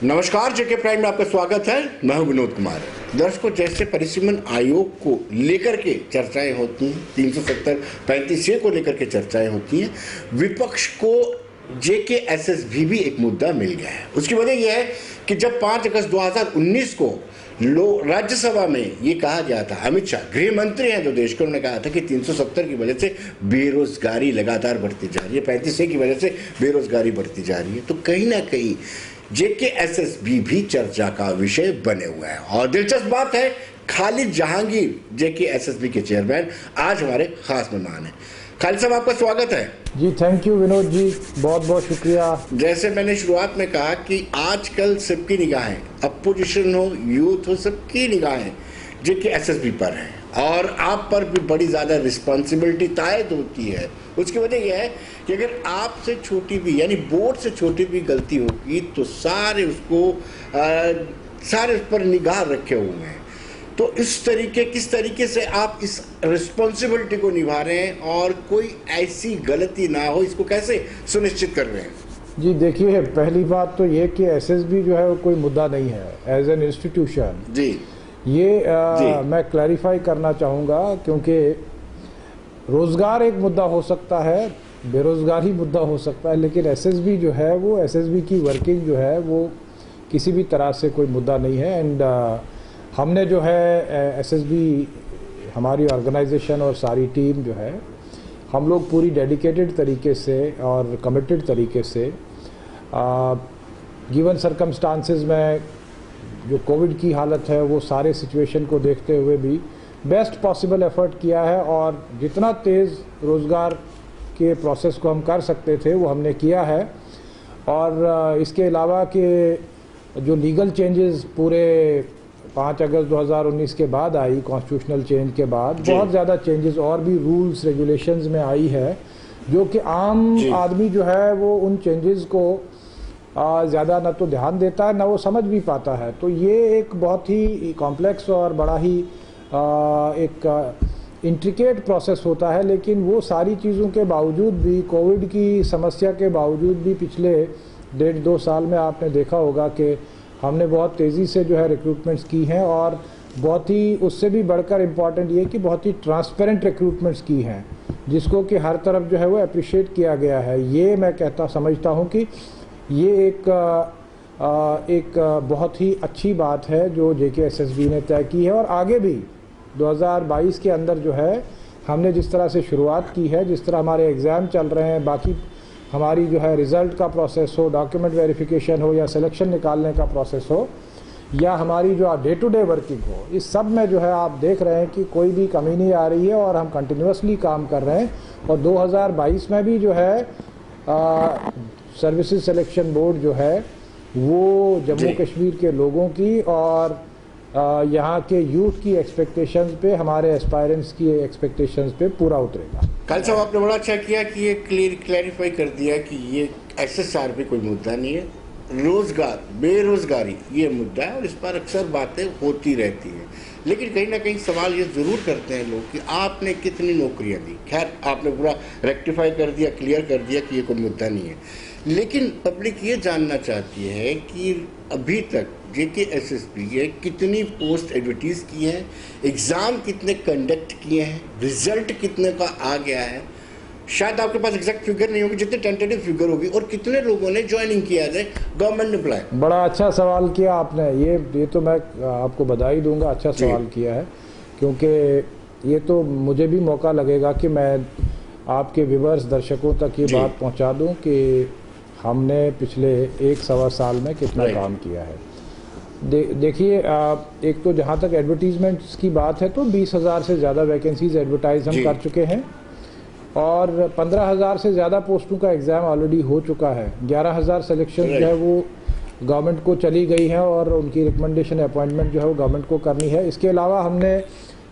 नमस्कार, जेके प्राइम में आपका स्वागत है। मैं हूं विनोद कुमार। दर्शकों, जैसे परिसीमन आयोग को लेकर के चर्चाएं होती हैं, 370 35 को लेकर के चर्चाएं होती हैं, विपक्ष को JKSSB भी एक मुद्दा मिल गया है। उसकी वजह यह है कि जब 5 अगस्त 2019 को राज्यसभा में ये कहा गया था, अमित शाह गृह मंत्री हैं तो देश के, उन्होंने कहा था कि 370 की वजह से बेरोजगारी लगातार बढ़ती जा रही है, 35 की वजह से बेरोजगारी बढ़ती जा रही है, तो कहीं ना कहीं JKSSB भी चर्चा का विषय बने हुए हैं। और दिलचस्प बात है, खालिद जहांगीर JKSSB के चेयरमैन आज हमारे खास मेहमान हैं। खालिद साहब, आपका स्वागत है जी। थैंक यू विनोद जी, बहुत बहुत शुक्रिया। जैसे मैंने शुरुआत में कहा कि आजकल सबकी निगाहें, अपोजिशन हो, यूथ हो, सबकी निगाहें JKSSB पर हैं और आप पर भी बड़ी ज़्यादा रिस्पॉन्सिबिलिटी तायद होती है। उसकी वजह यह है कि अगर आपसे छोटी भी, यानी बोर्ड से छोटी भी गलती होगी तो सारे उस पर निगाह रखे हुए हैं। तो किस तरीके से आप इस रिस्पॉन्सिबिलिटी को निभा रहे हैं और कोई ऐसी गलती ना हो, इसको कैसे सुनिश्चित कर रहे हैं? जी देखिए, पहली बात तो ये कि SSB जो है वो कोई मुद्दा नहीं है एज एन इंस्टीट्यूशन। जी, ये मैं क्लैरिफाई करना चाहूँगा, क्योंकि रोज़गार एक मुद्दा हो सकता है, बेरोज़गारी मुद्दा हो सकता है, लेकिन SSB जो है वो SSB की वर्किंग जो है वो किसी भी तरह से कोई मुद्दा नहीं है। एंड हमने जो है SSB, हमारी ऑर्गेनाइजेशन और सारी टीम जो है, हम लोग पूरी डेडिकेटेड तरीके से और कमिटेड तरीके से गिवन सर्कमस्टांसेस में जो कोविड की हालत है वो सारे सिचुएशन को देखते हुए भी बेस्ट पॉसिबल एफर्ट किया है और जितना तेज़ रोज़गार के प्रोसेस को हम कर सकते थे वो हमने किया है। और इसके अलावा कि जो लीगल चेंजेस पूरे 5 अगस्त 2019 के बाद आई, कॉन्स्टिट्यूशनल चेंज के बाद बहुत ज़्यादा चेंजेस और भी रूल्स रेगुलेशंस में आई है, जो कि आम आदमी जो है वो उन चेंजेस को ज़्यादा ना तो ध्यान देता है ना वो समझ भी पाता है। तो ये एक बहुत ही कॉम्प्लेक्स और बड़ा ही एक इंट्रिकेट प्रोसेस होता है, लेकिन वो सारी चीज़ों के बावजूद भी, कोविड की समस्या के बावजूद भी, पिछले 1.5-2 साल में आपने देखा होगा कि हमने बहुत तेज़ी से जो है रिक्रूटमेंट्स की हैं और बहुत ही, उससे भी बढ़कर इम्पॉर्टेंट ये कि बहुत ही ट्रांसपेरेंट रिक्रूटमेंट्स की हैं, जिसको कि हर तरफ जो है वो अप्रिशिएट किया गया है। ये मैं समझता हूँ कि ये एक बहुत ही अच्छी बात है जो JKSSB ने तय की है। और आगे भी 2022 के अंदर जो है हमने जिस तरह से शुरुआत की है, जिस तरह हमारे एग्ज़ाम चल रहे हैं, बाकी हमारी जो है रिज़ल्ट का प्रोसेस हो, डॉक्यूमेंट वेरिफिकेशन हो, या सिलेक्शन निकालने का प्रोसेस हो, या हमारी जो डे टू डे वर्किंग हो, इस सब में जो है आप देख रहे हैं कि कोई भी कमी नहीं आ रही है और हम कंटिन्यूसली काम कर रहे हैं। और 2022 में भी जो है सर्विसेज सिलेक्शन बोर्ड जो है वो जम्मू कश्मीर के लोगों की और यहाँ के यूथ की एक्सपेक्टेशंस पे, हमारे एस्पायरेंट्स की एक्सपेक्टेशंस पे पूरा उतरेगा। खालिद साहब, आपने बड़ा अच्छा किया कि ये क्लैरिफाई कर दिया कि ये SSR पे कोई मुद्दा नहीं है, रोजगार, बेरोजगारी ये मुद्दा है और इस पर अक्सर बातें होती रहती हैं। लेकिन कहीं ना कहीं सवाल ये ज़रूर करते हैं लोग कि आपने कितनी नौकरियां दी। खैर, आपने पूरा रेक्टिफाई कर दिया, क्लियर कर दिया कि ये कोई मुद्दा नहीं है, लेकिन पब्लिक ये जानना चाहती है कि अभी तक JKSSB ने कितनी पोस्ट एडवर्टीज़ की हैं, एग्ज़ाम कितने कंडक्ट किए हैं, रिजल्ट कितने का आ गया है। शायद आपके पास एग्जैक्ट फिगर नहीं होगी, जितने टेंटेटिव फिगर होगी, और कितने लोगों ने ज्वाइनिंग किया है गवर्नमेंट एम्प्लॉय। बड़ा अच्छा सवाल किया आपने, ये तो मैं आपको बधाई दूंगा, अच्छा सवाल किया है, क्योंकि ये तो मुझे भी मौका लगेगा कि मैं आपके व्यूअर्स, दर्शकों तक ये बात पहुंचा दूं कि हमने पिछले 1-1.25 साल में कितना काम किया है। देखिए, एक तो जहां तक एडवर्टीजमेंट्स की बात है तो 20,000 से ज़्यादा वैकेंसीज एडवर्टाइज हम कर चुके हैं और 15,000 से ज़्यादा पोस्टों का एग्ज़ाम ऑलरेडी हो चुका है। 11,000 सिलेक्शन जो है वो गवर्नमेंट को चली गई है और उनकी रिकमेंडेशन अपॉइंटमेंट जो है वो गवर्नमेंट को करनी है। इसके अलावा हमने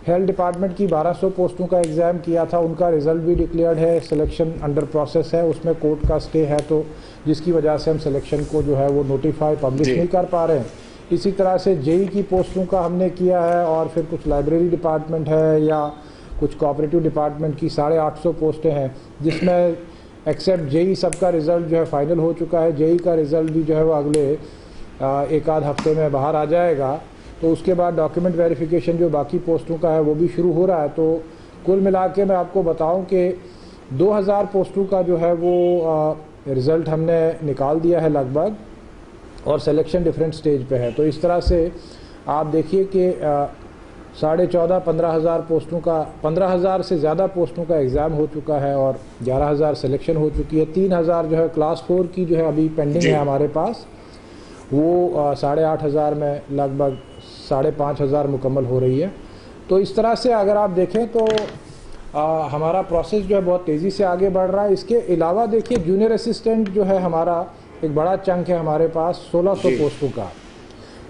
हेल्थ डिपार्टमेंट की 1200 पोस्टों का एग्ज़ाम किया था, उनका रिज़ल्ट भी डिक्लेयर्ड है, सिलेक्शन अंडर प्रोसेस है, उसमें कोर्ट का स्टे है, तो जिसकी वजह से हम सिलेक्शन को जो है वो नोटिफाई पब्लिश नहीं कर पा रहे हैं। इसी तरह से JEE की पोस्टों का हमने किया है और फिर कुछ लाइब्रेरी डिपार्टमेंट है या कुछ कोऑपरेटिव डिपार्टमेंट की 850 पोस्टें हैं, जिसमें एक्सेप्ट JEE सबका रिज़ल्ट जो है फाइनल हो चुका है। JEE का रिज़ल्ट भी जो है वो अगले एक आध हफ्ते में बाहर आ जाएगा। तो उसके बाद डॉक्यूमेंट वेरिफिकेशन जो बाकी पोस्टों का है वो भी शुरू हो रहा है। तो कुल मिला के मैं आपको बताऊं कि 2000 पोस्टों का जो है वो रिज़ल्ट हमने निकाल दिया है लगभग, और सिलेक्शन डिफरेंट स्टेज पे है। तो इस तरह से आप देखिए कि 14,500-15,000 पोस्टों का 15,000 से ज़्यादा पोस्टों का एग्ज़ाम हो चुका है और 11,000 सिलेक्शन हो चुकी है। 3,000 जो है क्लास 4 की जो है अभी पेंडिंग है हमारे पास, वो 8,500 में लगभग 5,500 मुकम्मल हो रही है। तो इस तरह से अगर आप देखें तो हमारा प्रोसेस जो है बहुत तेज़ी से आगे बढ़ रहा है। इसके अलावा देखिए जूनियर असिस्टेंट जो है हमारा एक बड़ा चंक है हमारे पास 1600 पोस्टों का।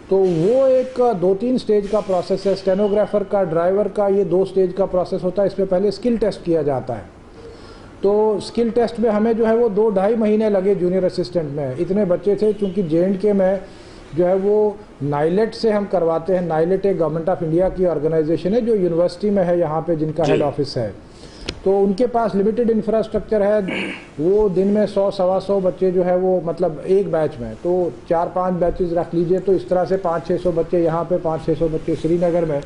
तो वो एक 2-3 स्टेज का प्रोसेस है। स्टेनोग्राफर का, ड्राइवर का, ये 2 स्टेज का प्रोसेस होता है। इसमें पहले स्किल टेस्ट किया जाता है। तो स्किल टेस्ट में हमें जो है वो 2-2.5 महीने लगे जूनियर असिस्टेंट में। इतने बच्चे थे, चूँकि J&K में जो है वो नाइलेट से हम करवाते हैं। नाइलेट एक गवर्नमेंट ऑफ इंडिया की ऑर्गेनाइजेशन है जो यूनिवर्सिटी में है, यहाँ पे जिनका हेड ऑफिस है। तो उनके पास लिमिटेड इंफ्रास्ट्रक्चर है। वो दिन में 100-125 बच्चे जो है वो मतलब एक बैच में, तो 4-5 बैचेस रख लीजिए, तो इस तरह से 500-600 बच्चे यहाँ पे, 500-600 बच्चे श्रीनगर में,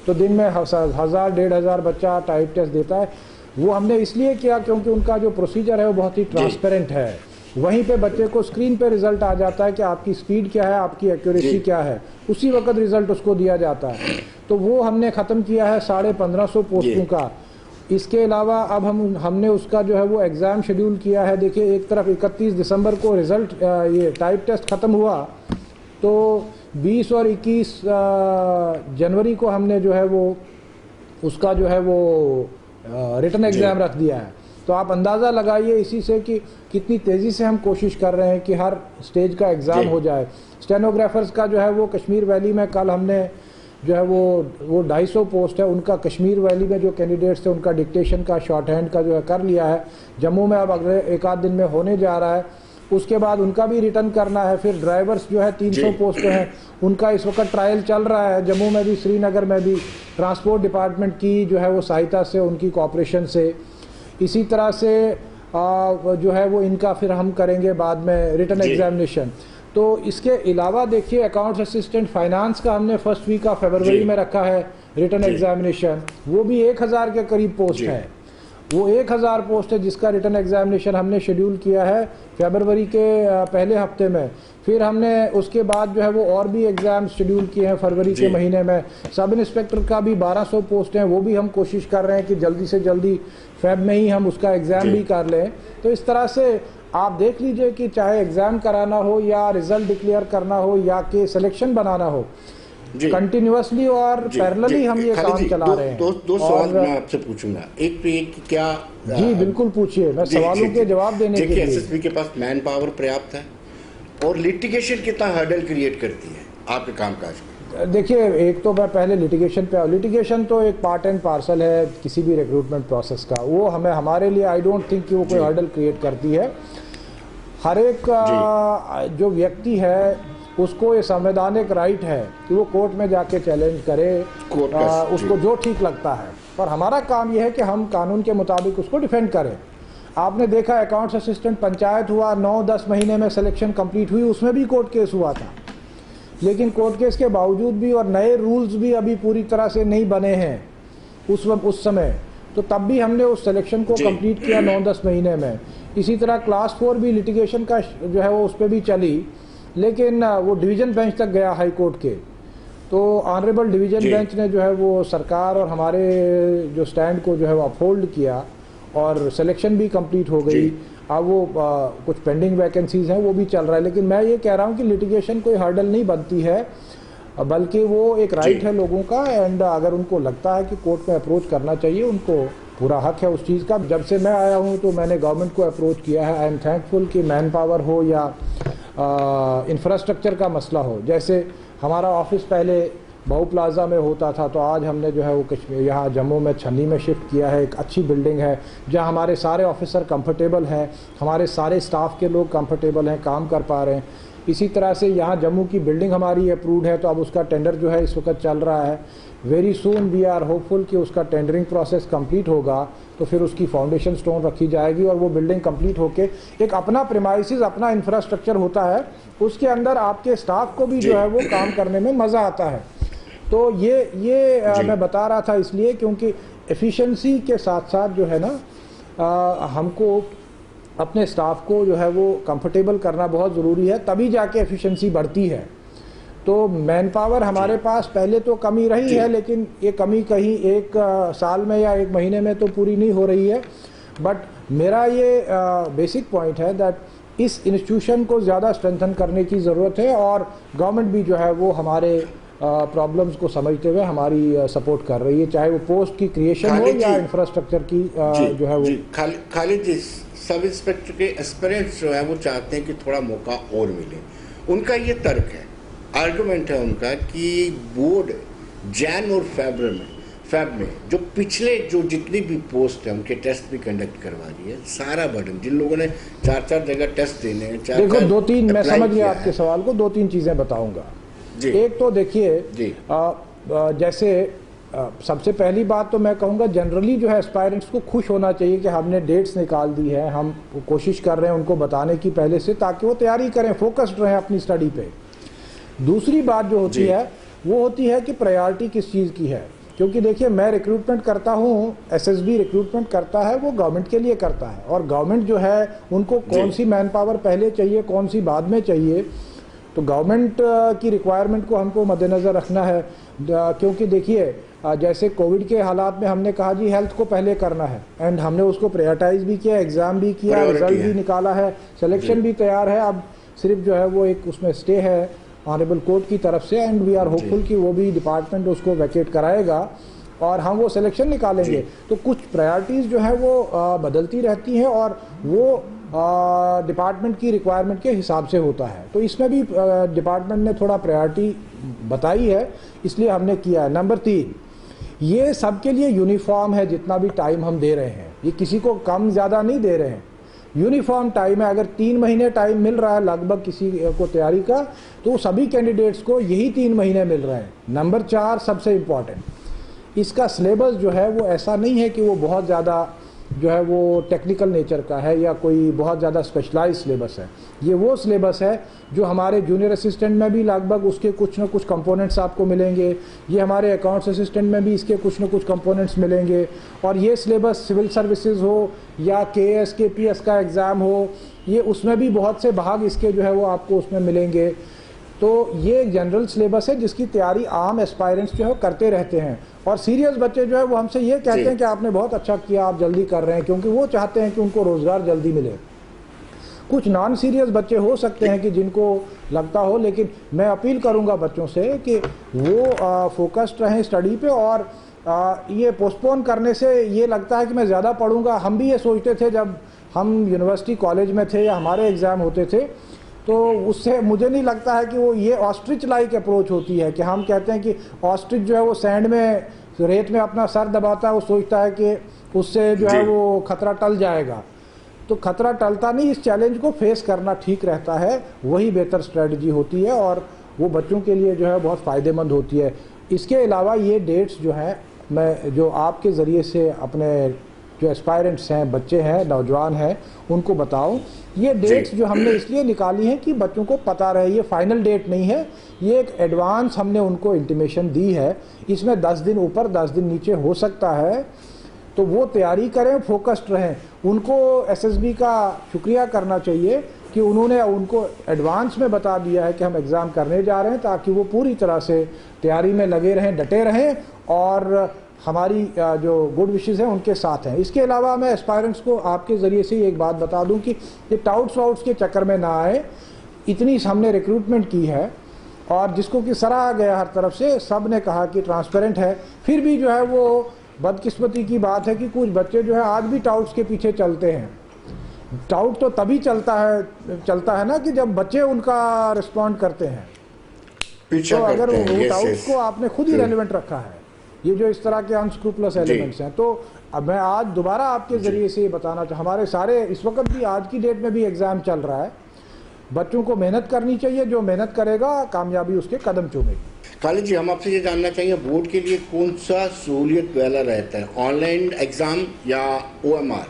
तो दिन में 1,000-1,500 बच्चा टाइप टेस्ट देता है। वो हमने इसलिए किया क्योंकि उनका जो प्रोसीजर है वो बहुत ही ट्रांसपेरेंट है। वहीं पे बच्चे को स्क्रीन पे रिजल्ट आ जाता है कि आपकी स्पीड क्या है, आपकी एक्यूरेसी क्या है, उसी वक्त रिजल्ट उसको दिया जाता है। तो वो हमने ख़त्म किया है 1,550 पोस्टों का। इसके अलावा अब हमने उसका जो है वो एग्ज़ाम शेड्यूल किया है। देखिए, एक तरफ 31 दिसंबर को रिज़ल्ट ये टाइप टेस्ट ख़त्म हुआ, तो 20 और 21 जनवरी को हमने जो है वो उसका जो है वो रिटन एग्ज़ाम रख दिया है। तो आप अंदाज़ा लगाइए इसी से कि कितनी तेज़ी से हम कोशिश कर रहे हैं कि हर स्टेज का एग्ज़ाम हो जाए। स्टेनोग्राफर्स का जो है वो कश्मीर वैली में कल हमने जो है वो 250 पोस्ट है उनका, कश्मीर वैली में जो कैंडिडेट्स थे उनका डिक्टेशन का, शॉर्ट हैंड का जो है कर लिया है। जम्मू में अब अगले एक आध दिन में होने जा रहा है। उसके बाद उनका भी रिटर्न करना है। फिर ड्राइवर्स जो है 300 पोस्ट हैं, उनका इस वक्त ट्रायल चल रहा है, जम्मू में भी, श्रीनगर में भी, ट्रांसपोर्ट डिपार्टमेंट की जो है वो सहायता से, उनकी कोऑपरेशन से। इसी तरह से जो है वो इनका फिर हम करेंगे बाद में रिटर्न एग्जामिनेशन। तो इसके अलावा देखिए अकाउंट्स असिस्टेंट फाइनेंस का हमने फर्स्ट वीक ऑफ फरवरी में रखा है रिटर्न एग्जामिनेशन। वो भी 1000 के करीब पोस्ट है। वो 1000 पोस्ट है जिसका रिटर्न एग्जामिनेशन हमने शेड्यूल किया है फरवरी के पहले हफ्ते में। फिर हमने उसके बाद जो है वो और भी एग्ज़ाम शेड्यूल किए हैं फरवरी के महीने में। सब इंस्पेक्टर का भी 1200 पोस्ट हैं, वो भी हम कोशिश कर रहे हैं कि जल्दी से जल्दी फेब में ही हम उसका एग्ज़ाम भी कर लें। तो इस तरह से आप देख लीजिए कि चाहे एग्ज़ाम कराना हो या रिज़ल्ट डिक्लेयर करना हो या कि सिलेक्शन बनाना हो, कंटिन्यूअसली और पैरेलली हम ये काम चला रहे हैं। दो सवाल मैं आपसे पूछूंगा। एक तो ये कि क्या जी बिल्कुल पूछिए, मैं सवालों के जवाब देने के लिए। एसएसबी के पास मैन पावर पर्याप्त है और लिटिगेशन कितना हर्डल क्रिएट करती है आपके कामकाज में? देखिए, एक तो मैं पहले लिटिगेशन पे, लिटिगेशन तो एक पार्ट एंड पार्सल है किसी भी रिक्रूटमेंट प्रोसेस का। वो हमारे लिए आई डोंट थिंक कि वो कोई हर्डल क्रिएट करती है। हर एक जो व्यक्ति है उसको ये संवैधानिक राइट है कि वो कोर्ट में जाके चैलेंज करे, उसको जो ठीक लगता है। पर हमारा काम ये है कि हम कानून के मुताबिक उसको डिफेंड करें। आपने देखा अकाउंट्स असिस्टेंट पंचायत हुआ, 9-10 महीने में सिलेक्शन कंप्लीट हुई, उसमें भी कोर्ट केस हुआ था। लेकिन कोर्ट केस के बावजूद भी और नए रूल्स भी अभी पूरी तरह से नहीं बने हैं उस समय, तो तब भी हमने उस सिलेक्शन को कंप्लीट किया 9-10 महीने में। इसी तरह क्लास 4 भी लिटिगेशन का जो है वो उस पर भी चली, लेकिन वो डिवीज़न बेंच तक गया हाई कोर्ट के। तो ऑनरेबल डिवीज़न बेंच ने जो है वो सरकार और हमारे जो स्टैंड को जो है वो अपहोल्ड किया और सिलेक्शन भी कंप्लीट हो गई। अब वो कुछ पेंडिंग वैकेंसीज़ हैं, वो भी चल रहा है। लेकिन मैं ये कह रहा हूँ कि लिटिगेशन कोई हर्डल नहीं बनती है, बल्कि वो एक राइट है लोगों का। एंड अगर उनको लगता है कि कोर्ट में अप्रोच करना चाहिए, उनको पूरा हक है उस चीज़ का। जब से मैं आया हूँ तो मैंने गवर्नमेंट को अप्रोच किया है। आई एम थैंकफुल कि मैन पावर हो या इंफ्रास्ट्रक्चर का मसला हो। जैसे हमारा ऑफिस पहले बहु प्लाजा में होता था, तो आज हमने जो है वो कश्मीर यहाँ जम्मू में छन्नी में शिफ्ट किया है। एक अच्छी बिल्डिंग है जहाँ हमारे सारे ऑफिसर कंफर्टेबल हैं, हमारे सारे स्टाफ के लोग कंफर्टेबल हैं, काम कर पा रहे हैं। इसी तरह से यहाँ जम्मू की बिल्डिंग हमारी अप्रूव्ड है, तो अब उसका टेंडर जो है इस वक्त चल रहा है। Very soon we are hopeful कि उसका टेंडरिंग प्रोसेस कंप्लीट होगा तो फिर उसकी फाउंडेशन स्टोन रखी जाएगी और वो बिल्डिंग कंप्लीट होके एक अपना प्रेमाइसिस, अपना इंफ्रास्ट्रक्चर होता है, उसके अंदर आपके स्टाफ को भी जो है वो काम करने में मज़ा आता है। तो ये मैं बता रहा था इसलिए क्योंकि एफिशिएंसी के साथ साथ जो है ना हमको अपने स्टाफ को जो है वो कंफर्टेबल करना बहुत ज़रूरी है, तभी जाके एफिशिएंसी बढ़ती है। तो मैन पावर हमारे पास पहले तो कमी रही है, लेकिन ये कमी कहीं एक साल में या एक महीने में तो पूरी नहीं हो रही है। बट मेरा ये बेसिक पॉइंट है दैट इस इंस्टीट्यूशन को ज़्यादा स्ट्रेंथन करने की ज़रूरत है और गवर्नमेंट भी जो है वो हमारे प्रॉब्लम्स को समझते हुए हमारी सपोर्ट कर रही है, चाहे वो पोस्ट की क्रिएशन हो या इंफ्रास्ट्रक्चर की जो है वो। खालिद जी, सब इंस्पेक्टर के एस्पिरेंट्स जो है वो चाहते हैं कि थोड़ा मौका और मिले। उनका ये तर्क है, आर्गुमेंट है उनका कि बोर्ड जैन और फेब में जो पिछले जो जितनी भी पोस्ट है उनके टेस्ट भी कंडक्ट करवा रही है। सारा बर्डन जिन लोगों ने 4-4 जगह टेस्ट देने हैं, देखो 2-3 मैं समझ गया आपके सवाल को, 2-3 चीज़ें बताऊंगा। एक तो देखिए जैसे सबसे पहली बात तो मैं कहूँगा जनरली जो है एस्पायरेंट्स को खुश होना चाहिए कि हमने डेट्स निकाल दी है, हम कोशिश कर रहे हैं उनको बताने की पहले से, ताकि वो तैयारी करें, फोकस्ड रहें अपनी स्टडी पे। दूसरी बात जो होती है वो होती है कि प्रायोरिटी किस चीज़ की है, क्योंकि देखिए मैं रिक्रूटमेंट करता हूँ, एसएसबी रिक्रूटमेंट करता है, वो गवर्नमेंट के लिए करता है, और गवर्नमेंट जो है उनको कौन सी मैन पावर पहले चाहिए, कौन सी बाद में चाहिए, तो गवर्नमेंट की रिक्वायरमेंट को हमको मद्देनज़र रखना है। क्योंकि देखिए जैसे कोविड के हालात में हमने कहा जी हेल्थ को पहले करना है, एंड हमने उसको प्रायोरिटाइज भी किया, एग्ज़ाम भी किया, रिजल्ट भी निकाला है, सिलेक्शन भी तैयार है। अब सिर्फ जो है वो एक उसमें स्टे है ऑनरेबल कोर्ट की तरफ से, एंड वी आर होपफुल कि वो भी डिपार्टमेंट उसको वैकेट कराएगा और हम वो सिलेक्शन निकालेंगे। तो कुछ प्रायोरिटीज़ जो है वो बदलती रहती हैं और वो डिपार्टमेंट की रिक्वायरमेंट के हिसाब से होता है। तो इसमें भी डिपार्टमेंट ने थोड़ा प्रायोरिटी बताई है, इसलिए हमने किया है। नंबर 3, ये सबके लिए यूनिफॉर्म है, जितना भी टाइम हम दे रहे हैं, ये किसी को कम ज़्यादा नहीं दे रहे हैं, यूनिफॉर्म टाइम है। अगर 3 महीने टाइम मिल रहा है लगभग किसी को तैयारी का, तो सभी कैंडिडेट्स को यही 3 महीने मिल रहे हैं। नंबर 4 सबसे इम्पॉर्टेंट, इसका सिलेबस जो है वो ऐसा नहीं है कि वो बहुत ज़्यादा जो है वो टेक्निकल नेचर का है या कोई बहुत ज़्यादा स्पेशलाइज सिलेबस है। ये वो सिलेबस है जो हमारे जूनियर असिस्टेंट में भी लगभग उसके कुछ ना कुछ कंपोनेंट्स आपको मिलेंगे, ये हमारे अकाउंट्स असिस्टेंट में भी इसके कुछ ना कुछ कंपोनेंट्स मिलेंगे, और ये सिलेबस सिविल सर्विसेज हो या KS KPS का एग्ज़ाम हो, ये उसमें भी बहुत से भाग इसके जो है वो आपको उसमें मिलेंगे। तो ये एक जनरल सिलेबस है जिसकी तैयारी आम एस्पायरेंट्स जो है करते रहते हैं, और सीरियस बच्चे जो है वो हमसे ये कहते हैं कि आपने बहुत अच्छा किया, आप जल्दी कर रहे हैं, क्योंकि वो चाहते हैं कि उनको रोज़गार जल्दी मिले। कुछ नॉन सीरियस बच्चे हो सकते हैं कि जिनको लगता हो, लेकिन मैं अपील करूंगा बच्चों से कि वो फोकस्ड रहें स्टडी पे, और ये पोस्टपोन करने से ये लगता है कि मैं ज़्यादा पढ़ूंगा। हम भी ये सोचते थे जब हम यूनिवर्सिटी कॉलेज में थे या हमारे एग्ज़ाम होते थे, तो उससे मुझे नहीं लगता है कि वो ये ऑस्ट्रिच लाइक अप्रोच होती है कि हम कहते हैं कि ऑस्ट्रिच जो है वो सैंड में, रेत में अपना सर दबाता है, वो सोचता है कि उससे जो है वो खतरा टल जाएगा। तो खतरा टलता नहीं, इस चैलेंज को फेस करना ठीक रहता है, वही बेहतर स्ट्रेटजी होती है और वो बच्चों के लिए जो है बहुत फ़ायदेमंद होती है। इसके अलावा ये डेट्स जो हैं, मैं जो आपके ज़रिए से अपने जो एस्पायरेंट्स हैं, बच्चे हैं, नौजवान हैं, उनको बताऊं, ये डेट्स जो हमने इसलिए निकाली हैं कि बच्चों को पता रहे, ये फाइनल डेट नहीं है, ये एक एडवांस हमने उनको इंटीमेशन दी है। इसमें 10 दिन ऊपर 10 दिन नीचे हो सकता है, तो वो तैयारी करें, फोकस्ड रहें। उनको एसएसबी का शुक्रिया करना चाहिए कि उन्होंने उनको एडवांस में बता दिया है कि हम एग्ज़ाम करने जा रहे हैं, ताकि वो पूरी तरह से तैयारी में लगे रहें, डटे रहें, और हमारी जो गुड विशेस हैं उनके साथ हैं। इसके अलावा मैं एस्पायरेंट्स को आपके ज़रिए से एक बात बता दूं कि ये टाउट्स वाउट्स के चक्कर में ना आए। इतनी हमने रिक्रूटमेंट की है और जिसको कि सराहा गया हर तरफ से, सब ने कहा कि ट्रांसपेरेंट है, फिर भी जो है वो बदकिस्मती की बात है कि कुछ बच्चे जो है आज भी टाउट्स के पीछे चलते हैं। टाउट तो तभी चलता है ना कि जब बच्चे उनका रिस्पॉन्ड करते हैं। तो अगर वो टाउट्स को आपने खुद ही रेलिवेंट रखा है, ये जो इस तरह के अनस्क्रूपलस एलिमेंट्स हैं, तो अब मैं आज दोबारा आपके ज़रिए से ये बताना चाहूँ, हमारे सारे इस वक्त भी आज की डेट में भी एग्ज़ाम चल रहा है। बच्चों को मेहनत करनी चाहिए, जो मेहनत करेगा कामयाबी उसके कदम चूमेगी। खालिद जी, हम आपसे ये जानना चाहेंगे बोर्ड के लिए कौन सा सहूलियत वाला रहता है, ऑनलाइन एग्जाम या OMR,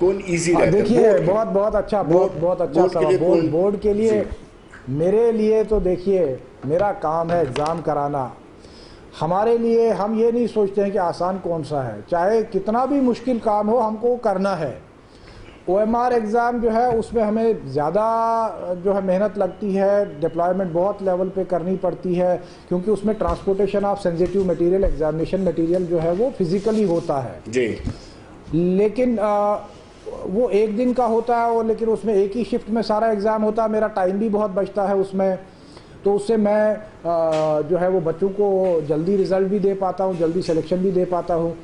कौन इजी रहता है? देखिए, बहुत अच्छा सवाल। बोर्ड के लिए मेरे लिए तो देखिए, मेरा काम है एग्ज़ाम कराना। हमारे लिए हम ये नहीं सोचते हैं कि आसान कौन सा है, चाहे कितना भी मुश्किल काम हो हमको करना है। OMR एग्ज़ाम जो है उसमें हमें ज़्यादा जो है मेहनत लगती है, डिप्लॉयमेंट बहुत लेवल पे करनी पड़ती है, क्योंकि उसमें transportation of sensitive material, examination material जो है वो फिजिकली होता है जी। लेकिन वो एक दिन का होता है, और लेकिन उसमें एक ही शिफ्ट में सारा एग्ज़ाम होता है। मेरा टाइम भी बहुत बचता है उसमें, तो उससे मैं जो है वो बच्चों को जल्दी रिज़ल्ट भी दे पाता हूँ, जल्दी सिलेक्शन भी दे पाता हूँ।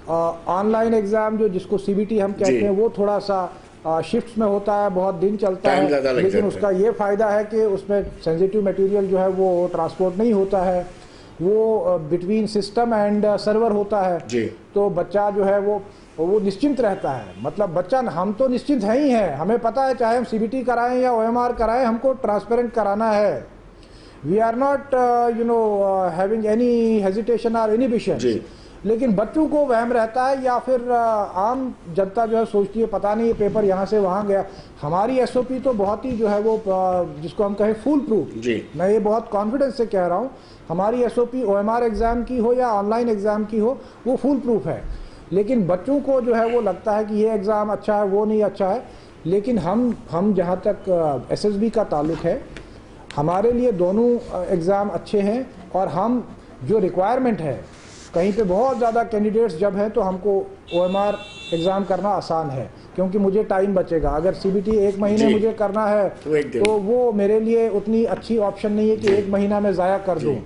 ऑनलाइन एग्ज़ाम जो जिसको CBT हम कहते हैं, वो थोड़ा सा शिफ्ट्स में होता है, बहुत दिन चलता है, लेकिन उसका ये फ़ायदा है कि उसमें सेंसिटिव मटेरियल जो है वो ट्रांसपोर्ट नहीं होता है, वो बिटवीन सिस्टम एंड सर्वर होता है जी। तो बच्चा जो है वो निश्चिंत रहता है। मतलब बच्चा, हम तो निश्चिंत हैं ही हैं, हमें पता है चाहे हम CBT कराएं या OMR कराएं, हमको ट्रांसपेरेंट कराना है। We are not having any hesitation और इनहिबिशन। लेकिन बच्चों को वहम रहता है, या फिर आम जनता जो है सोचती है पता नहीं ये पेपर यहाँ से वहाँ गया। हमारी SOP तो बहुत ही जो है वो जिसको हम कहें फुल प्रूफ, मैं ये बहुत कॉन्फिडेंस से कह रहा हूँ, हमारी SOP OMR एग्ज़ाम की हो या ऑनलाइन एग्ज़ाम की हो वो फुल प्रूफ है। लेकिन बच्चों को जो है वो लगता है कि ये एग्ज़ाम अच्छा है, वो नहीं अच्छा है। लेकिन हम जहाँ तक SSB का ताल्लुक़ है, हमारे लिए दोनों एग्ज़ाम अच्छे हैं, और हम जो रिक्वायरमेंट है, कहीं पे बहुत ज़्यादा कैंडिडेट्स जब हैं तो हमको OMR एग्ज़ाम करना आसान है, क्योंकि मुझे टाइम बचेगा। अगर CBT एक महीने मुझे करना है तो वो मेरे लिए उतनी अच्छी ऑप्शन नहीं है कि एक महीना में ज़ाया कर दूँ।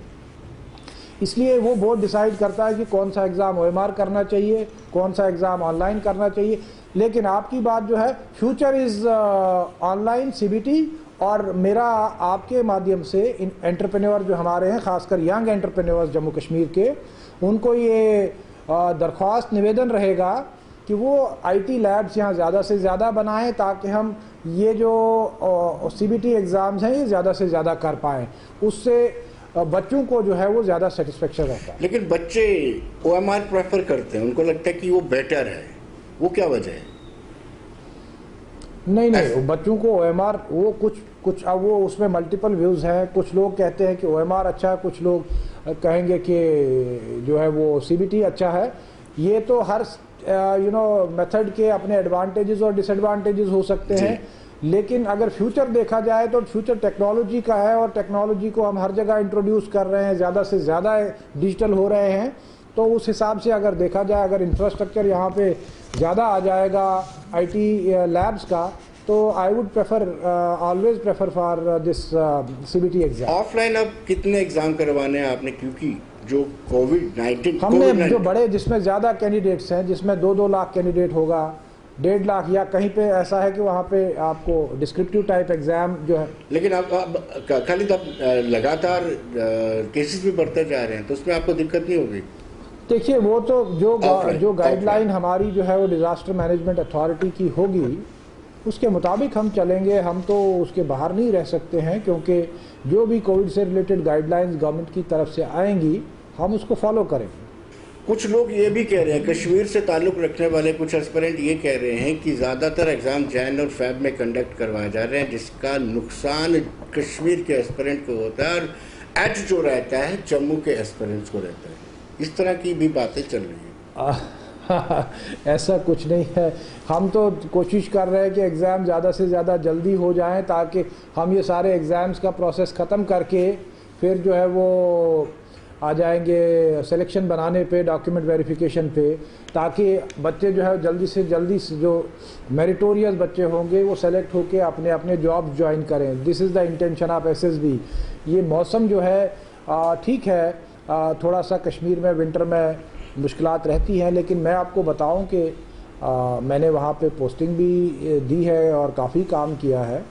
इसलिए वो बोर्ड डिसाइड करता है कि कौन सा एग्ज़ाम OMR करना चाहिए, कौन सा एग्ज़ाम ऑनलाइन करना चाहिए। लेकिन आपकी बात जो है, फ्यूचर इज़ ऑनलाइन CBT, और मेरा आपके माध्यम से एंटरप्रेन्योर जो हमारे हैं, ख़ासकर यंग एंटरप्रेन्योर्स जम्मू कश्मीर के, उनको ये दरख्वास्त निवेदन रहेगा कि वो IT लैब्स यहाँ ज़्यादा से ज़्यादा बनाएं, ताकि हम ये जो CBT एग्ज़ाम्स हैं ये ज़्यादा से ज़्यादा कर पाएँ। उससे बच्चों को जो है वो ज़्यादा सेटिस्फेक्शन रहता है। लेकिन बच्चे OMR प्रेफर करते हैं, उनको लगता है कि वो बेटर है, वो क्या वजह है? नहीं, बच्चों को OMR वो कुछ अब वो उसमें मल्टीपल व्यूज़ हैं। कुछ लोग कहते हैं कि OMR अच्छा है, कुछ लोग कहेंगे कि जो है वो CBT अच्छा है। ये तो हर मेथड के अपने एडवांटेजेस और डिसएडवांटेजेस हो सकते हैं, लेकिन अगर फ्यूचर देखा जाए तो फ्यूचर टेक्नोलॉजी का है, और टेक्नोलॉजी को हम हर जगह इंट्रोड्यूस कर रहे हैं, ज़्यादा से ज़्यादा डिजिटल हो रहे हैं। तो उस हिसाब से अगर देखा जाए, अगर इंफ्रास्ट्रक्चर यहाँ पे ज़्यादा आ जाएगा IT लैब्स का, तो I would prefer always prefer for this CBT exam. Offline अब कितने एग्जाम करवाने हैं आपने, क्योंकि जो कोविड-19 हमने जो बड़े जिसमें ज़्यादा कैंडिडेट्स हैं, जिसमें 2-2 लाख कैंडिडेट होगा, 1.5 लाख, या कहीं पे ऐसा है कि वहाँ पे आपको डिस्क्रिप्टिव टाइप एग्जाम जो है। लेकिन आप खालिद, आप लगातार केसेस भी बढ़ते जा रहे हैं, तो उसमें आपको दिक्कत नहीं होगी? देखिए, वो तो जो गाइडलाइन हमारी जो है वो डिज़ास्टर मैनेजमेंट अथॉरिटी की होगी, उसके मुताबिक हम चलेंगे। हम तो उसके बाहर नहीं रह सकते हैं, क्योंकि जो भी कोविड से रिलेटेड गाइडलाइंस गवर्नमेंट की तरफ से आएंगी, हम उसको फॉलो करेंगे। कुछ लोग ये भी कह रहे हैं, कश्मीर से ताल्लुक़ रखने वाले कुछ एस्पिरेंट ये कह रहे हैं कि ज़्यादातर एग्ज़ाम जैन और फेब में कंडक्ट करवाए जा रहे हैं, जिसका नुकसान कश्मीर के एस्पिरेंट को होता है, और एज जो रहता है जम्मू के एस्पिरेंट्स को रहता है। इस तरह की भी बातें चल रही हैं। ऐसा कुछ नहीं है। हम तो कोशिश कर रहे हैं कि एग्ज़ाम ज़्यादा से ज़्यादा जल्दी हो जाएं, ताकि हम ये सारे एग्ज़ाम्स का प्रोसेस ख़त्म करके फिर जो है वो आ जाएंगे सिलेक्शन बनाने पे, डॉक्यूमेंट वेरिफिकेशन पे, ताकि बच्चे जो है जल्दी से जो मेरिटोरियस बच्चे होंगे वो सेलेक्ट होके अपने अपने जॉब ज्वाइन करें। This is the intention of SSB। ये मौसम जो है ठीक है, थोड़ा सा कश्मीर में विंटर में मुश्किलात रहती हैं, लेकिन मैं आपको बताऊं कि मैंने वहाँ पे पोस्टिंग भी दी है और काफ़ी काम किया है,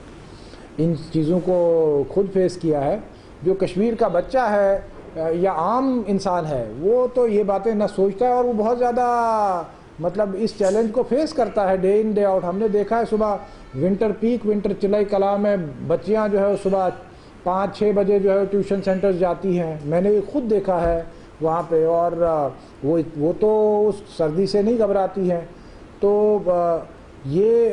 इन चीज़ों को खुद फेस किया है। जो कश्मीर का बच्चा है या आम इंसान है, वो तो ये बातें ना सोचता है, और वो बहुत ज़्यादा मतलब इस चैलेंज को फेस करता है डे इन डे आउट। हमने देखा है सुबह विंटर पीक, विंटर चिलाई कला में बच्चियाँ जो है सुबह 5-6 बजे जो है ट्यूशन सेंटर्स जाती हैं, मैंने खुद देखा है वहाँ पे, और वो तो उस सर्दी से नहीं घबराती हैं। तो ये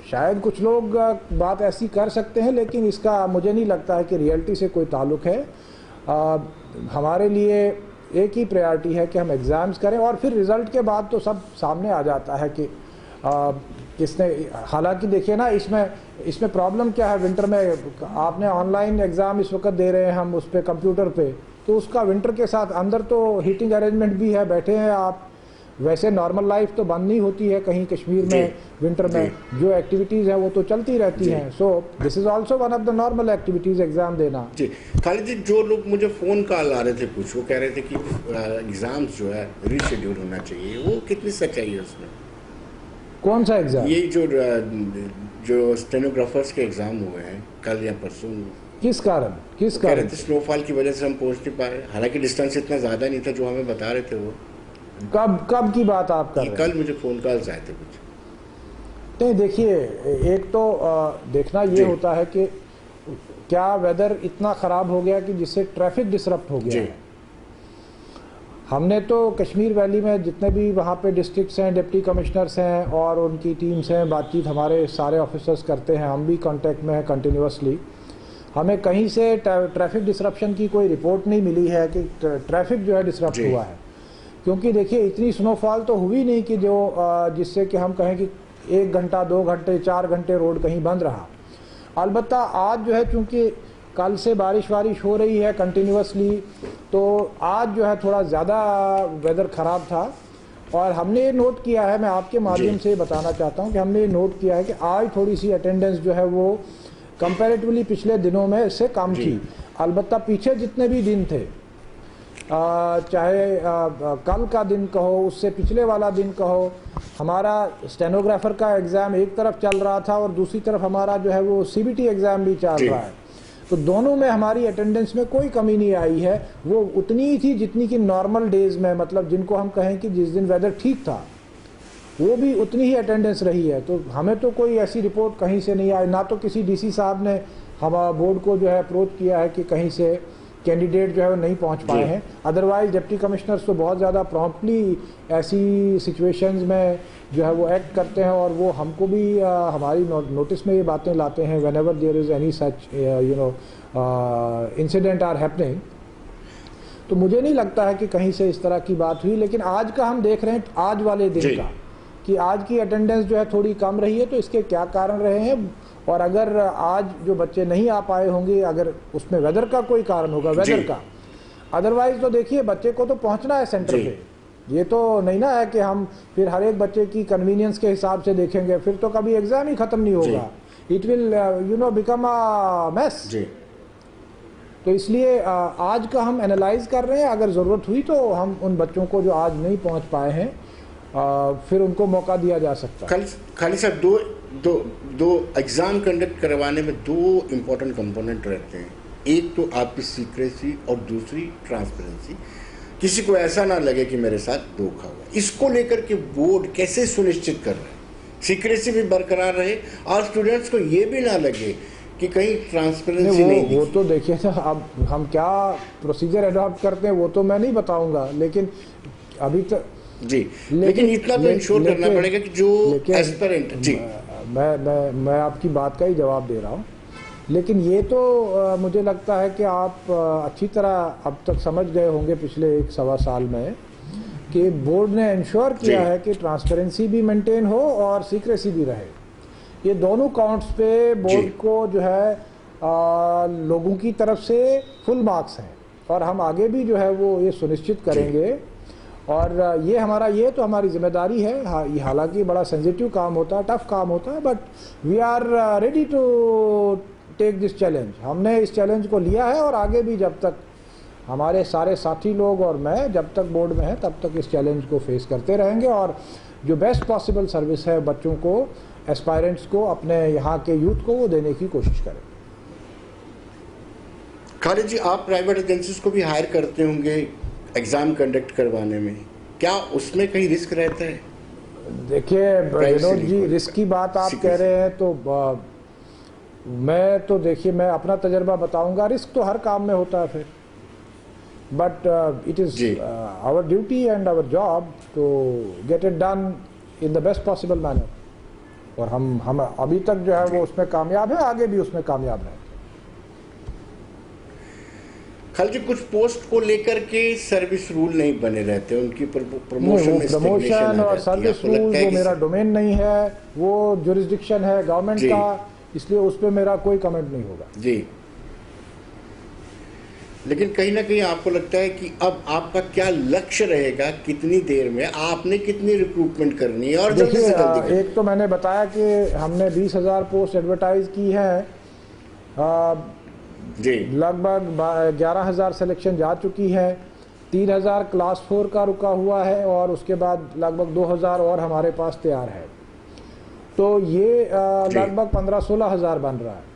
शायद कुछ लोग बात ऐसी कर सकते हैं, लेकिन इसका मुझे नहीं लगता है कि रियलिटी से कोई ताल्लुक़ है। हमारे लिए एक ही प्रायोरिटी है कि हम एग्ज़ाम्स करें, और फिर रिज़ल्ट के बाद तो सब सामने आ जाता है कि किसने, हालांकि देखिए ना, इसमें प्रॉब्लम क्या है, विंटर में आपने ऑनलाइन एग्ज़ाम इस वक्त दे रहे हैं हम उस पर कंप्यूटर पे, तो उसका विंटर के साथ अंदर तो हीटिंग अरेंजमेंट भी है, बैठे हैं आप, वैसे नॉर्मल लाइफ तो बंद नहीं होती है कहीं कश्मीर में विंटर में, जो एक्टिविटीज़ हैं वो तो चलती रहती हैं। So this is also one of the normal activities exam देना। जी खालिद जी, जो लोग मुझे फ़ोन कॉल आ रहे थे कुछ, वो कह रहे थे कि एग्ज़ाम्स जो है रीशेड्यूल होना चाहिए, वो कितनी सच्चाई है उसमें? कौन सा एग्ज़ाम? ये जो स्टेनोग्राफर्स के एग्ज़ाम हुए हैं कल या परसों, किस कारण? कह रहे थे स्नोफॉल की वजह से हम पहुँच नहीं पाए, हालांकि डिस्टेंस इतना ज़्यादा नहीं था जो हमें बता रहे थे। वो कब की बात आप कर रहे हैं? कल मुझे फ़ोन कॉल्स आए थे कुछ। नहीं देखिए, एक तो देखना ये होता है कि क्या वेदर इतना ख़राब हो गया कि जिससे ट्रैफिक डिसरप्ट हो गया है। हमने तो कश्मीर वैली में जितने भी वहाँ पे डिस्ट्रिक्ट्स हैं, डिप्टी कमिश्नर्स हैं और उनकी टीम्स हैं, बातचीत हमारे सारे ऑफिसर्स करते हैं, हम भी कांटेक्ट में हैं कंटिन्यूसली। हमें कहीं से ट्रैफिक डिसरप्शन की कोई रिपोर्ट नहीं मिली है कि ट्रैफिक जो है डिसरप्ट हुआ है, क्योंकि देखिए इतनी स्नोफॉल तो हुई नहीं कि जो जिससे कि हम कहें कि 1 घंटा 2 घंटे 4 घंटे रोड कहीं बंद रहा। अलबत्ता आज जो है, चूँकि कल से बारिश हो रही है कंटिन्यूसली, तो आज जो है थोड़ा ज़्यादा वेदर ख़राब था। और हमने ये नोट किया है, मैं आपके माध्यम से बताना चाहता हूँ कि हमने ये नोट किया है कि आज थोड़ी सी अटेंडेंस जो है वो कंपैरेटिवली पिछले दिनों में इससे कम थी। अलबत्ता पीछे जितने भी दिन थे, चाहे कल का दिन कहो, उससे पिछले वाला दिन कहो, हमारा स्टेनोग्राफर का एग्ज़ाम एक तरफ चल रहा था और दूसरी तरफ हमारा जो है वो CBT एग्ज़ाम भी चल रहा है, तो दोनों में हमारी अटेंडेंस में कोई कमी नहीं आई है। वो उतनी ही थी जितनी कि नॉर्मल डेज़ में, मतलब जिनको हम कहें कि जिस दिन वेदर ठीक था, वो भी उतनी ही अटेंडेंस रही है। तो हमें तो कोई ऐसी रिपोर्ट कहीं से नहीं आई, ना तो किसी DC साहब ने हमारा बोर्ड को जो है अप्रोच किया है कि कहीं से कैंडिडेट जो है वो नहीं पहुंच पाए हैं। अदरवाइज डिप्टी कमिश्नर्स तो बहुत ज़्यादा प्रॉम्प्टली ऐसी सिचुएशंस में जो है वो एक्ट करते हैं, और वो हमको भी हमारी नोटिस में ये बातें लाते हैं whenever there is any such incident are happening. तो मुझे नहीं लगता है कि कहीं से इस तरह की बात हुई, लेकिन आज का हम देख रहे हैं, आज वाले दिन का, कि आज की अटेंडेंस जो है थोड़ी कम रही है। तो इसके क्या कारण रहे हैं, और अगर आज जो बच्चे नहीं आ पाए होंगे, अगर उसमें वेदर का कोई कारण होगा, वेदर का, अदरवाइज तो देखिए बच्चे को तो पहुंचना है सेंटर पे। ये तो नहीं ना है कि हम फिर हर एक बच्चे की कन्वीनियंस के हिसाब से देखेंगे, फिर तो कभी एग्जाम ही खत्म नहीं होगा। It will become a mess. तो इसलिए आज का हम एनालाइज कर रहे हैं, अगर ज़रूरत हुई तो हम उन बच्चों को जो आज नहीं पहुंच पाए हैं फिर उनको मौका दिया जा सकता है। खाली साहब, दो एग्ज़ाम कंडक्ट करवाने में 2 इम्पोर्टेंट कंपोनेंट रहते हैं, एक तो आपकी सीक्रेसी और दूसरी ट्रांसपेरेंसी। किसी को ऐसा ना लगे कि मेरे साथ धोखा हुआ, इसको लेकर के बोर्ड कैसे सुनिश्चित कर रहे हैं सीक्रेसी भी बरकरार रहे और स्टूडेंट्स को ये भी ना लगे कि कहीं ट्रांसपेरेंसी नहीं। वो तो देखिए ना, अब हम क्या प्रोसीजर अडॉप्ट करते हैं वो तो मैं नहीं बताऊंगा, लेकिन अभी तक लेकिन इतना तो इंश्योर करना पड़ेगा कि जो एस्पिरेंट। मैं आपकी बात का ही जवाब दे रहा हूँ, लेकिन ये तो मुझे लगता है कि आप अच्छी तरह अब तक समझ गए होंगे पिछले 1-1.25 साल में कि बोर्ड ने इंश्योर किया है कि ट्रांसपेरेंसी भी मेंटेन हो और सीक्रेसी भी रहे। ये दोनों काउंट्स पे बोर्ड को जो है लोगों की तरफ से फुल मार्क्स हैं, और हम आगे भी जो है वो ये सुनिश्चित करेंगे। और ये तो हमारी जिम्मेदारी है। ये हालांकि बड़ा सेंसिटिव काम होता है, टफ काम होता है, but we are ready to take this challenge. हमने इस चैलेंज को लिया है, और आगे भी जब तक हमारे सारे साथी लोग और मैं जब तक बोर्ड में हैं तब तक इस चैलेंज को फेस करते रहेंगे, और जो बेस्ट पॉसिबल सर्विस है बच्चों को, एस्पायरेंट्स को, अपने यहाँ के यूथ को, वो देने की कोशिश करें। खालिद जी, आप प्राइवेट एजेंसीज को भी हायर करते होंगे एग्ज़ाम कंडक्ट करवाने में, क्या उसमें कहीं रिस्क रहता है? देखिए विनोद जी, रिस्क की बात आप कह रहे हैं तो मैं तो देखिए, मैं अपना तजर्बा बताऊंगा, रिस्क तो हर काम में होता है फिर, but it is our duty and our job to get it done in the best possible manner, और हम अभी तक जो है वो उसमें कामयाब है, आगे भी उसमें कामयाब रहें। खाली जी कुछ पोस्ट को लेकर के सर्विस रूल नहीं बने रहते, उनकी प्रमोशन और सर्विस रूल वो मेरा डोमेन नहीं है, वो जुरिस्डिक्शन है गवर्नमेंट का, इसलिए उस पर मेरा कोई कमेंट नहीं होगा जी। लेकिन कहीं ना कहीं आपको लगता है कि अब आपका क्या लक्ष्य रहेगा, कितनी देर में आपने कितनी रिक्रूटमेंट करनी है और जल्दी से जल्दी? एक तो मैंने बताया कि हमने 20,000 पोस्ट एडवर्टाइज की है, जी लगभग 11,000 सिलेक्शन जा चुकी है, 3,000 क्लास 4 का रुका हुआ है, और उसके बाद लगभग 2,000 और हमारे पास तैयार है, तो ये लगभग 15-16 हज़ार बन रहा है।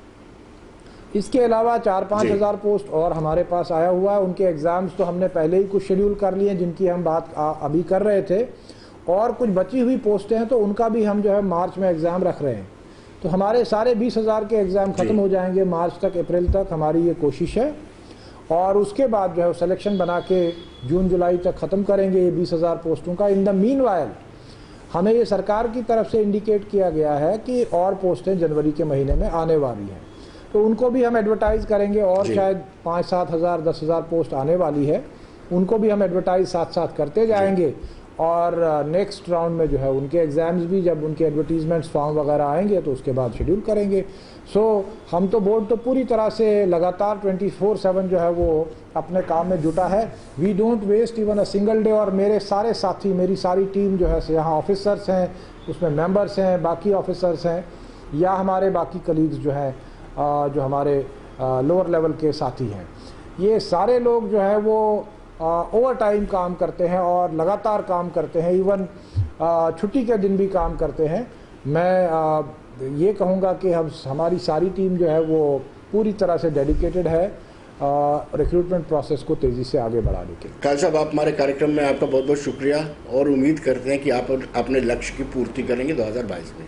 इसके अलावा 4-5 हज़ार पोस्ट और हमारे पास आया हुआ है, उनके एग्ज़ाम्स तो हमने पहले ही कुछ शेड्यूल कर लिए जिनकी हम बात अभी कर रहे थे, और कुछ बची हुई पोस्टें हैं तो उनका भी हम जो है मार्च में एग्ज़ाम रख रहे हैं, तो हमारे सारे 20,000 के एग्ज़ाम ख़त्म हो जाएंगे मार्च तक, अप्रैल तक हमारी ये कोशिश है, और उसके बाद जो है सिलेक्शन बना के जून जुलाई तक ख़त्म करेंगे ये 20,000 पोस्टों का। इन द मीनवाइल हमें ये सरकार की तरफ से इंडिकेट किया गया है कि और पोस्टें जनवरी के महीने में आने वाली हैं, तो उनको भी हम एडवर्टाइज़ करेंगे, और शायद 5-7 हज़ार 10,000 पोस्ट आने वाली है, उनको भी हम एडवर्टाइज साथ साथ करते जाएंगे, और नेक्स्ट राउंड में जो है उनके एग्ज़ाम्स भी जब उनके एडवर्टीजमेंट्स फॉर्म वगैरह आएंगे तो उसके बाद शेड्यूल करेंगे। सो हम तो बोर्ड तो पूरी तरह से लगातार 24/7 जो है वो अपने काम में जुटा है। We don't waste even a single day, और मेरे सारे साथी, मेरी सारी टीम जो है यहाँ ऑफिसर्स हैं, उसमें मेंबर्स हैं, बाकी ऑफिसर्स हैं, या हमारे बाकी कलीग्स जो हैं जो हमारे लोअर लेवल के साथी हैं, ये सारे लोग जो है वो ओवर टाइम काम करते हैं और लगातार काम करते हैं, इवन छुट्टी के दिन भी काम करते हैं। मैं ये कहूँगा कि हमारी सारी टीम जो है वो पूरी तरह से डेडिकेटेड है रिक्रूटमेंट प्रोसेस को तेज़ी से आगे बढ़ाने के। काल साहब, आप हमारे कार्यक्रम में आपका बहुत बहुत शुक्रिया, और उम्मीद करते हैं कि आप अपने लक्ष्य की पूर्ति करेंगे 2022 में।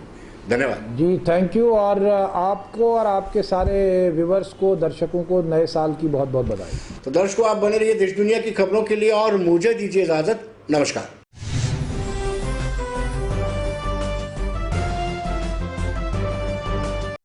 धन्यवाद जी, थैंक यू, और आपको और आपके सारे व्यूवर्स को, दर्शकों को नए साल की बहुत बहुत बधाई। तो दर्शकों, आप बने रहिए देश दुनिया की खबरों के लिए, और मुझे दीजिए इजाज़त। नमस्कार।